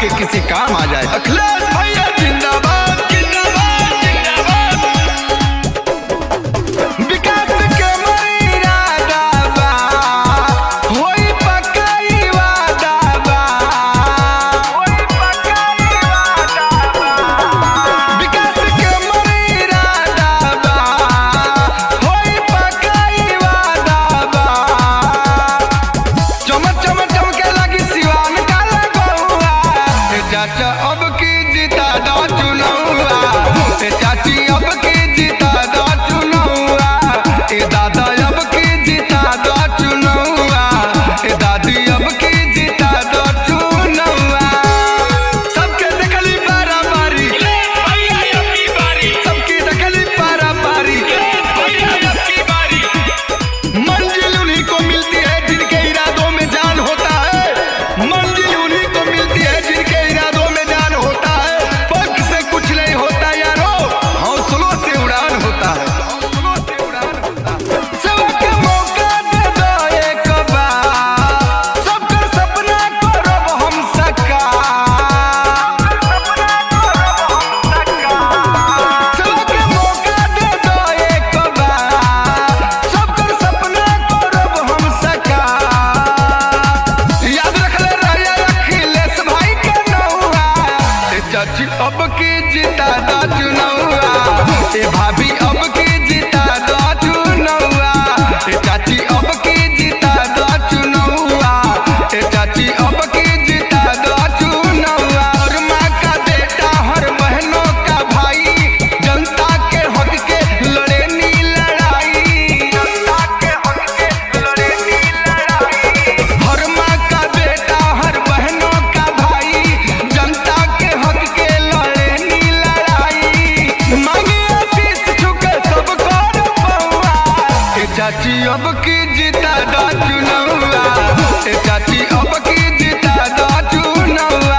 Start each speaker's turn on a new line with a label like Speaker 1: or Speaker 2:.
Speaker 1: के किसी काम आ जाए। अखिलेश भैया जिंदाबाद जिंदाबाद जिंदाबाद। विकास के इरादा बा, होई पक्का वादा बा, होई पक्का वादा बा। विकास के इरादा बा, होई पक्का वादा बा। चमक चमक चमके लगी सिवान का लगौआ, चाचा अब की जीता दा चुनौआ, चाची अब की जीता दा चुनौआ, दादा अब की जीता दा चुनौआ, दादी अब की जीता दा चुनौआ। सबके देखली पारा पारी, सबकी देखली पारा पारी, मंजिल उन्हीं को मिलती है जिनके इरादों में जान होता है, मंजिल उन्हीं को मिलती है जिनके इरादों में जान होता है। पंख से कुछ नहीं होता यारो, हौसलों से उड़ान होता है, हौसलों से उड़ान होता है। सबके मौका दे दो एक बार, सबका सपना करब हम साकार, सबके मौका दे दो एक बार, सबका सपना करब हम साकार। याद रख ले राजा अखिलेश भाई के नौआ, चाची अब की जीता दा चुनौआ, भाभी अब की जीता दा चुनौआ, चाची अब की जीता दा चुनौआ, चाची अब की जीता दा चुनौआ। हर माँ का बेटा हर बहनों का भाई, जनता के हक के लड़े नी लड़ाई, जनता के हक के लड़े नी लड़ाई। हर माँ का बेटा हर बहनों का भाई, जनता के हक के लड़े नी लड़ाई। मांगे आशीष छुके सबको पौआ, चाची अब की जीता दा चुनौआ, चाची अब की जीता दा चुनौआ।